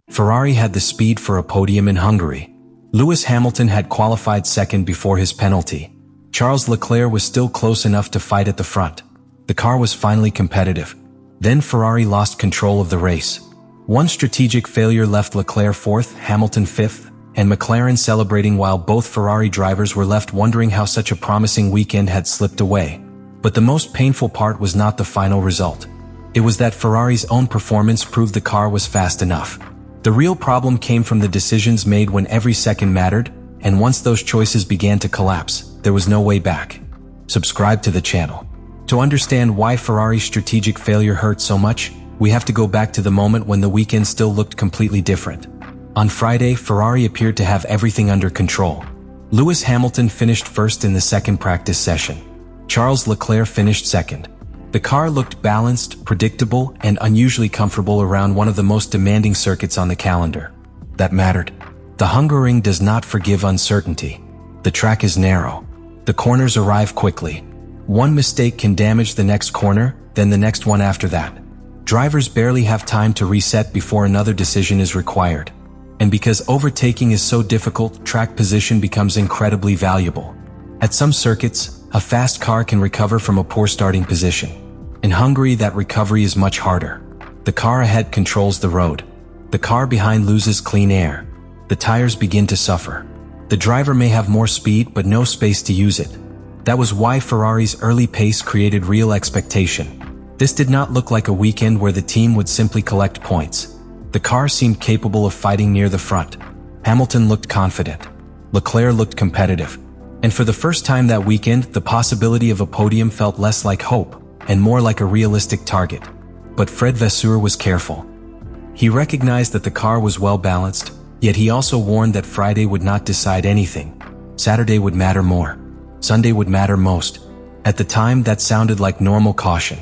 Ferrari had the speed for a podium in Hungary. Lewis Hamilton had qualified second before his penalty. Charles Leclerc was still close enough to fight at the front. The car was finally competitive. Then Ferrari lost control of the race. One strategic failure left Leclerc fourth, Hamilton fifth, and McLaren celebrating while both Ferrari drivers were left wondering how such a promising weekend had slipped away. But the most painful part was not the final result. It was that Ferrari's own performance proved the car was fast enough. The real problem came from the decisions made when every second mattered, and once those choices began to collapse, there was no way back. Subscribe to the channel. To understand why Ferrari's strategic failure hurt so much, we have to go back to the moment when the weekend still looked completely different. On Friday, Ferrari appeared to have everything under control. Lewis Hamilton finished first in the second practice session. Charles Leclerc finished second. The car looked balanced, predictable, and unusually comfortable around one of the most demanding circuits on the calendar. That mattered. The Hungaroring does not forgive uncertainty. The track is narrow. The corners arrive quickly. One mistake can damage the next corner, then the next one after that. Drivers barely have time to reset before another decision is required. And because overtaking is so difficult, track position becomes incredibly valuable. At some circuits, a fast car can recover from a poor starting position. In Hungary, that recovery is much harder. The car ahead controls the road. The car behind loses clean air. The tires begin to suffer. The driver may have more speed but no space to use it. That was why Ferrari's early pace created real expectation. This did not look like a weekend where the team would simply collect points. The car seemed capable of fighting near the front. Hamilton looked confident. Leclerc looked competitive. And for the first time that weekend, the possibility of a podium felt less like hope and more like a realistic target. But Fred Vasseur was careful. He recognized that the car was well balanced, yet he also warned that Friday would not decide anything. Saturday would matter more. Sunday would matter most. At the time, that sounded like normal caution.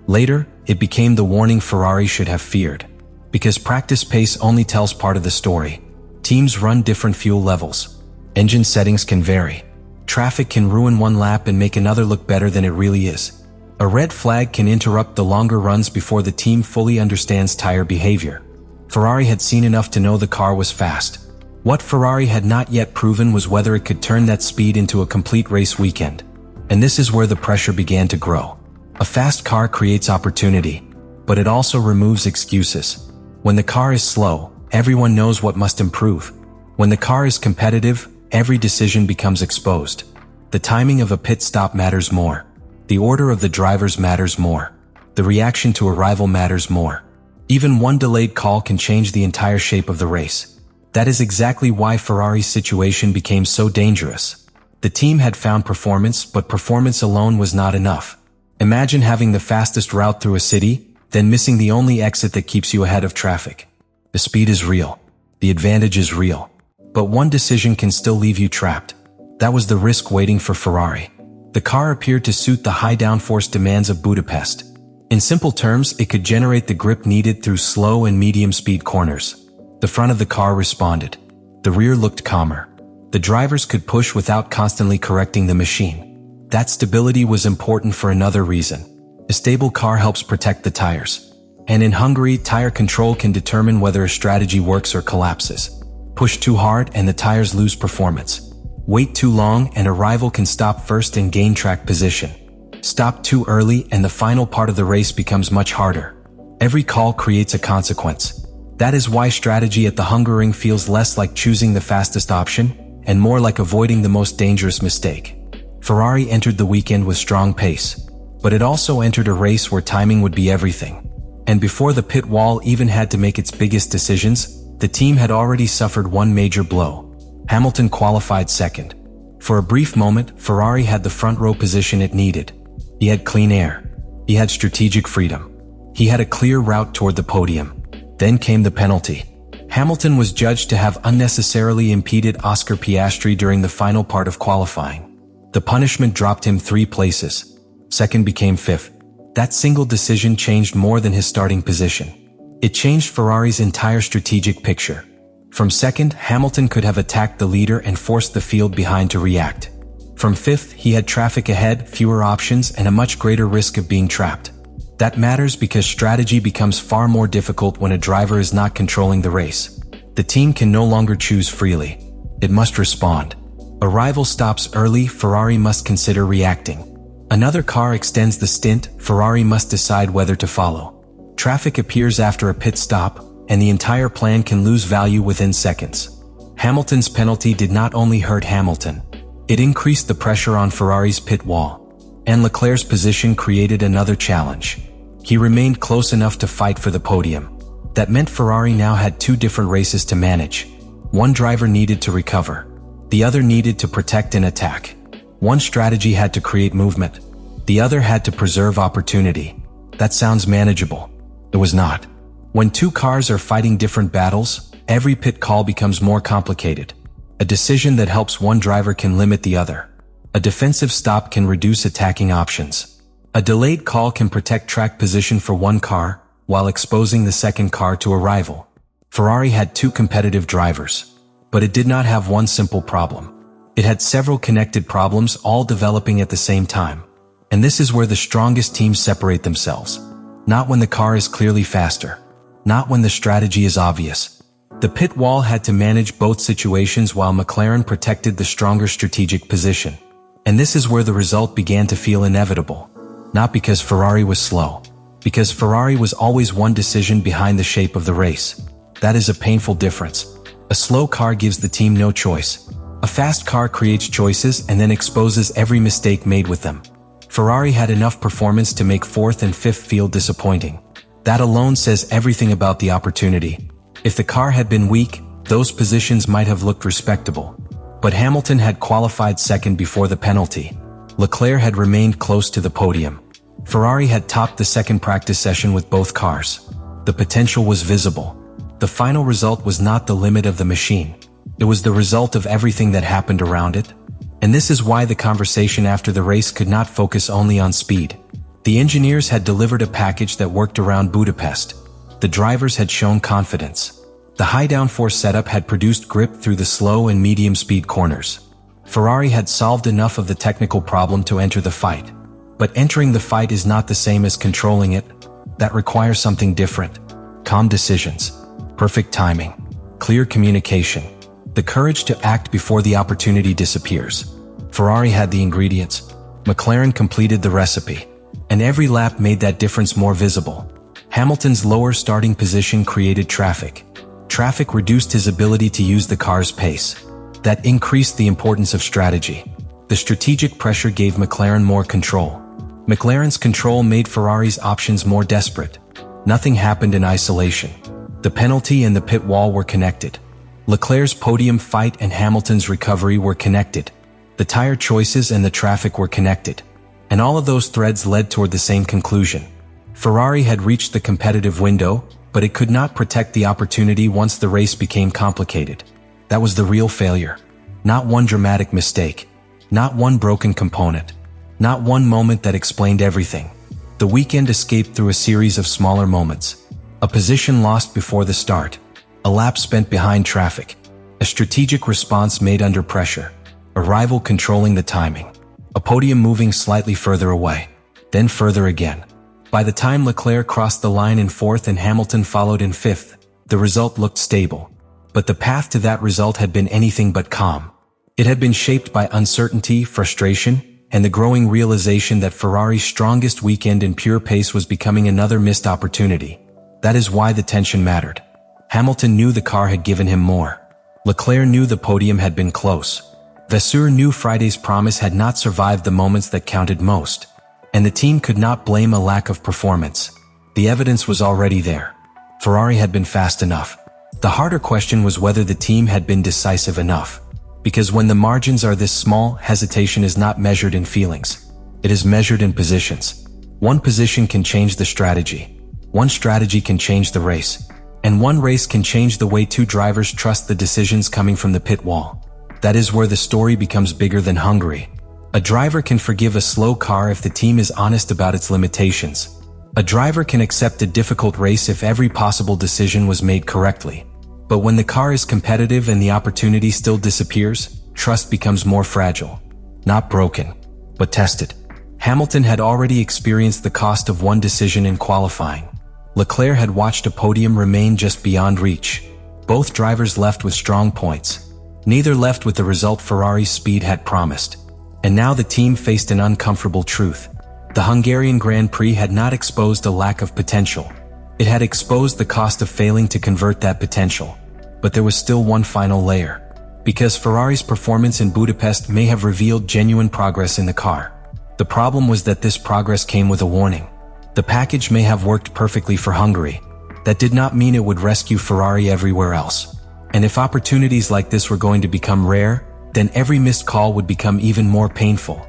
Later, it became the warning Ferrari should have feared. Because practice pace only tells part of the story. Teams run different fuel levels. Engine settings can vary. Traffic can ruin one lap and make another look better than it really is. A red flag can interrupt the longer runs before the team fully understands tire behavior. Ferrari had seen enough to know the car was fast. What Ferrari had not yet proven was whether it could turn that speed into a complete race weekend. And this is where the pressure began to grow. A fast car creates opportunity, but it also removes excuses. When the car is slow, everyone knows what must improve. When the car is competitive, every decision becomes exposed. The timing of a pit stop matters more. The order of the drivers matters more. The reaction to a rival matters more. Even one delayed call can change the entire shape of the race. That is exactly why Ferrari's situation became so dangerous. The team had found performance, but performance alone was not enough. Imagine having the fastest route through a city, then missing the only exit that keeps you ahead of traffic. The speed is real. The advantage is real. But one decision can still leave you trapped. That was the risk waiting for Ferrari. The car appeared to suit the high downforce demands of Budapest. In simple terms, it could generate the grip needed through slow and medium speed corners. The front of the car responded. The rear looked calmer. The drivers could push without constantly correcting the machine. That stability was important for another reason. A stable car helps protect the tires. And in Hungary, tire control can determine whether a strategy works or collapses. Push too hard and the tires lose performance. Wait too long and a rival can stop first and gain track position. Stop too early and the final part of the race becomes much harder. Every call creates a consequence. That is why strategy at the Hungaroring feels less like choosing the fastest option and more like avoiding the most dangerous mistake. Ferrari entered the weekend with strong pace, but it also entered a race where timing would be everything. And before the pit wall even had to make its biggest decisions, the team had already suffered one major blow. Hamilton qualified second. For a brief moment, Ferrari had the front row position it needed. He had clean air. He had strategic freedom. He had a clear route toward the podium. Then came the penalty. Hamilton was judged to have unnecessarily impeded Oscar Piastri during the final part of qualifying. The punishment dropped him 3 places. Second became 5th. That single decision changed more than his starting position. It changed Ferrari's entire strategic picture. From second, Hamilton could have attacked the leader and forced the field behind to react. From 5th, he had traffic ahead, fewer options, and a much greater risk of being trapped. That matters because strategy becomes far more difficult when a driver is not controlling the race. The team can no longer choose freely. It must respond. A rival stops early, Ferrari must consider reacting. Another car extends the stint, Ferrari must decide whether to follow. Traffic appears after a pit stop, and the entire plan can lose value within seconds. Hamilton's penalty did not only hurt Hamilton. It increased the pressure on Ferrari's pit wall. And Leclerc's position created another challenge. He remained close enough to fight for the podium. That meant Ferrari now had two different races to manage. One driver needed to recover. The other needed to protect and attack. One strategy had to create movement. The other had to preserve opportunity. That sounds manageable. It was not. When two cars are fighting different battles, every pit call becomes more complicated. A decision that helps one driver can limit the other. A defensive stop can reduce attacking options. A delayed call can protect track position for one car, while exposing the second car to a rival. Ferrari had two competitive drivers. But it did not have one simple problem. It had several connected problems all developing at the same time. And this is where the strongest teams separate themselves. Not when the car is clearly faster. Not when the strategy is obvious. The pit wall had to manage both situations while McLaren protected the stronger strategic position. And this is where the result began to feel inevitable. Not because Ferrari was slow. Because Ferrari was always one decision behind the shape of the race. That is a painful difference. A slow car gives the team no choice. A fast car creates choices and then exposes every mistake made with them. Ferrari had enough performance to make fourth and fifth feel disappointing. That alone says everything about the opportunity. If the car had been weak, those positions might have looked respectable. But Hamilton had qualified second before the penalty. Leclerc had remained close to the podium. Ferrari had topped the second practice session with both cars. The potential was visible. The final result was not the limit of the machine. It was the result of everything that happened around it. And this is why the conversation after the race could not focus only on speed. The engineers had delivered a package that worked around Budapest. The drivers had shown confidence. The high downforce setup had produced grip through the slow and medium speed corners. Ferrari had solved enough of the technical problem to enter the fight. But entering the fight is not the same as controlling it. That requires something different. Calm decisions. Perfect timing. Clear communication. The courage to act before the opportunity disappears. Ferrari had the ingredients. McLaren completed the recipe. And every lap made that difference more visible. Hamilton's lower starting position created traffic. Traffic reduced his ability to use the car's pace. That increased the importance of strategy. The strategic pressure gave McLaren more control. McLaren's control made Ferrari's options more desperate. Nothing happened in isolation. The penalty and the pit wall were connected. Leclerc's podium fight and Hamilton's recovery were connected. The tire choices and the traffic were connected. And all of those threads led toward the same conclusion. Ferrari had reached the competitive window, but it could not protect the opportunity once the race became complicated. That was the real failure. Not one dramatic mistake. Not one broken component. Not one moment that explained everything. The weekend escaped through a series of smaller moments. A position lost before the start. A lap spent behind traffic. A strategic response made under pressure. A rival controlling the timing. A podium moving slightly further away. Then further again. By the time Leclerc crossed the line in fourth and Hamilton followed in fifth, the result looked stable. But the path to that result had been anything but calm. It had been shaped by uncertainty, frustration, and the growing realization that Ferrari's strongest weekend in pure pace was becoming another missed opportunity. That is why the tension mattered. Hamilton knew the car had given him more. Leclerc knew the podium had been close. Vasseur knew Friday's promise had not survived the moments that counted most. And the team could not blame a lack of performance. The evidence was already there. Ferrari had been fast enough. The harder question was whether the team had been decisive enough. Because when the margins are this small, hesitation is not measured in feelings. It is measured in positions. One position can change the strategy. One strategy can change the race. And one race can change the way two drivers trust the decisions coming from the pit wall. That is where the story becomes bigger than Hungary. A driver can forgive a slow car if the team is honest about its limitations. A driver can accept a difficult race if every possible decision was made correctly. But when the car is competitive and the opportunity still disappears, trust becomes more fragile. Not broken, but tested. Hamilton had already experienced the cost of one decision in qualifying. Leclerc had watched a podium remain just beyond reach. Both drivers left with strong points. Neither left with the result Ferrari's speed had promised. And now the team faced an uncomfortable truth. The Hungarian Grand Prix had not exposed a lack of potential. It had exposed the cost of failing to convert that potential. But there was still one final layer. Because Ferrari's performance in Budapest may have revealed genuine progress in the car. The problem was that this progress came with a warning. The package may have worked perfectly for Hungary. That did not mean it would rescue Ferrari everywhere else. And if opportunities like this were going to become rare, then every missed call would become even more painful.